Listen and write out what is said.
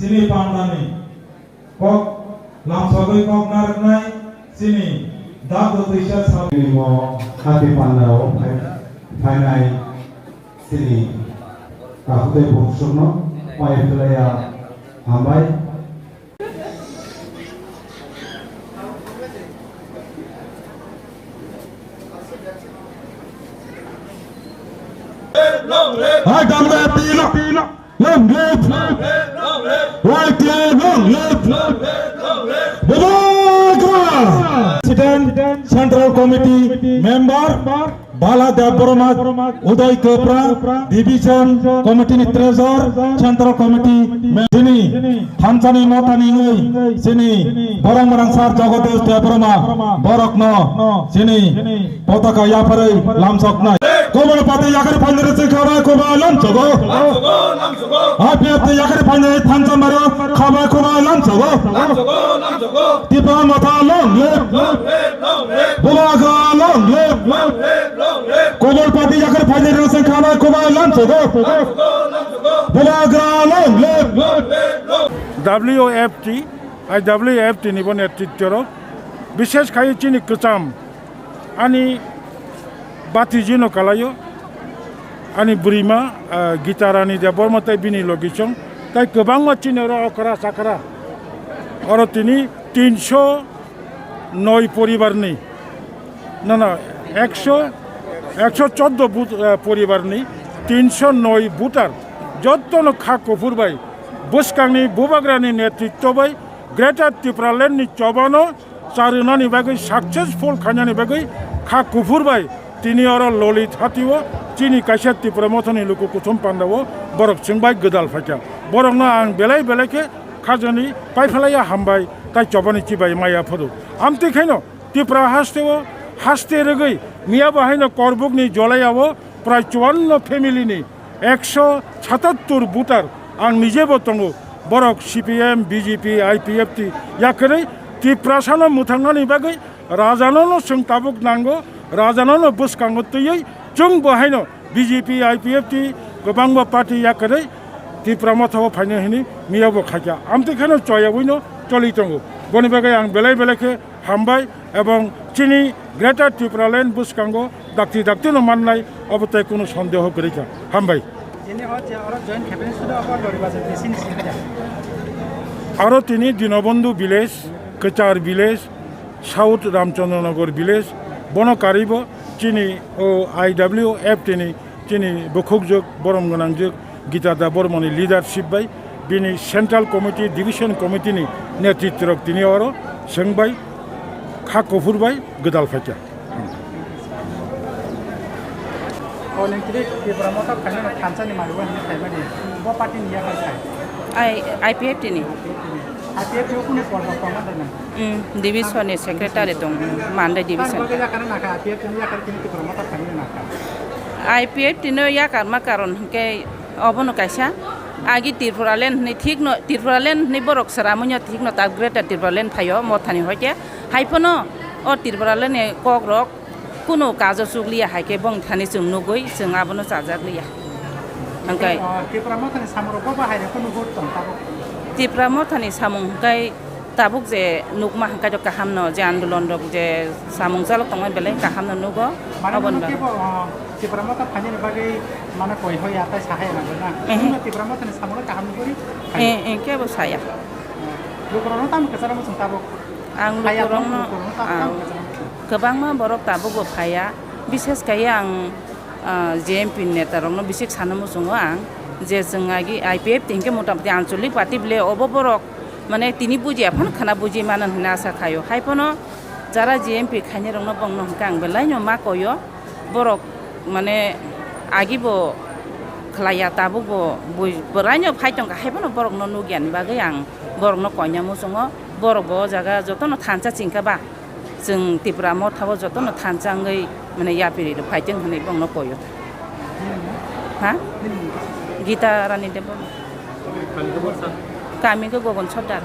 sini pamdani kok lamsogoi kok naraknai sini dak dotisha sini mo hati pandau finai sini kahute buksuno pai pelaya hambai Hai gamle pila long live right long live President Central Committee Member Bala Devrama Uday Kopra Division Committee Treasurer Central Committee Sini Thansani Notani Sini Borong Borong Sar Jagodesh Devrama Borokno Sini Potaka Yaparai Lamsokna Komal Pati Yakari Pandere Sekara Koba Lamsogo Apiat Yakari Pandere Thansamaro Kaba Koba Lamsogo Tipa Mata Long Live Bulaga Long Live Komal Pati Yakari Pandere Sekara Koba Lamsogo Bulaga Long Live WFT IWFT নিবন নেতৃত্বর বিশেষ খাই চিনি কচাম আনি বাতি জিনো কালায়ো আনি বুড়িমা গীতারানি দে বর্মতাই বিনি লগিছং তাই গোবাং চিনের অকরা সাকরা আর তিনি 309 পরিবারনি না 114 পরিবারনি 309 ভোটার যতন খা কফুরবাই বুসকাংনি বুবাগ্রানি নেতৃত্ব বাই গ্রেটার ত্রিপুরাল্যান্ডনি চবানো চারুনানি বাগৈ সাকসেসফুল খানানি বাগৈ খা কুফুরবাই তিনি আর ললিত হাতিও চিনি কাইসা ত্রিপুরা মথনি লুকু কুথুম পান্ডাও বরক চিংবাই গদাল ফাইকা বরক না আং বেলাই বেলাইকে খাজনি পাইফেলাইয়া হামবাই তাই চবানি চিবাই মাইয়া ফদু আমতি খাইনো ত্রিপুরা হাসতে রেগৈ মিয়া বাহাইনো করবুকনি জলাইয়াও প্রায় 54 ফ্যামিলিনি 177 ভোটার आं निजेबो दङो बरक CPM BJP IPFT याकरै त्रिपुरासानो मुथांनानि बागै राजानो जों ताबुक नांगौ राजानो बुसखांगो तैयै जों बहायनो BJP IPFT गोबांबो पार्टी याकरै त्रिपुरा मथाव फायनो हिनि मियाबो खाया आमतिखानो चयावैनो चलि दङो बनि बागै आं बेलाय बेलायखे हामबाय एवं चिनि ग्रेटार त्रिपुराल्यान्ड बुसखांगो दाक्ति माननाय अबताय कोनो सन्देह गैया हामबाय और তিনি দীনবন্ধু ভিলেজ কচার ভিলেজ সাউথ রামচন্দ্রনগর ভিলেজ বনকারিব চিনি ও IWF চিনি বখুকযোগ বরম গনাংযোগ গীতাদা বর্মনি লিডারশিপ বাই বিনি সেন্ট্রাল কমিটি ডিভিশন কমিটিनि নেতৃত্ব তিনি আর सोंबाय खा कफुरबाय गोदाल फाइका IPFT ni division ni secretary dong Mandai division IPFT no ya karma karon ke obono kaisa agi Tirpuraland ni thik no Tirpuraland ni borok saramunya thik no ta greater Tirpuraland phayo mothani hoike haipono o Tirpuraland ni kokrok kuno kajo sugliya haike bong thani chung nugoi chung abono chajagliya angkai Tripura mothani samro ko bahai kuno bot tong tabuk Tripura mothani samung kai tabuk je nukma hangkai to kahamno je andolon rok je samung jalok tongmai bele kahamno nugo abon ba Tripura motha phani bagai mana koi hoya ta sahay na na Tripura mothani samro kahamno gori ke bo saya lukorno tam kesara mo chung tabuk ang lukorno गोबांमा Barak Tabuk फाया विशेष kai आं JMP नेतारंनो बिसिक सानो मुसुङो आं जे जोंगागि IPF तिंके मोटामोटी आंचलिक party ब्ले अबो बरक माने तिनि बुजिया fun खाना बुजि मानन होना आशा खायो हाइपनो जारा JMP खाइने रंनो बंनो हकां बेलायनो मा कयो बरक माने आगिबो खलाया ताबुबो बरायनो फाइटं हाइपनो बरक नो नुगियान बागै आं बरक नो कयना मुसुङो बरक बो जागा जतनो थानचा चिंकाबा जों Tripura मथाव जतनो थानचाङै माने यापिरि फाइटिं होनै बंनो कयो हा गीता रानी देव कामिको गगन सरदार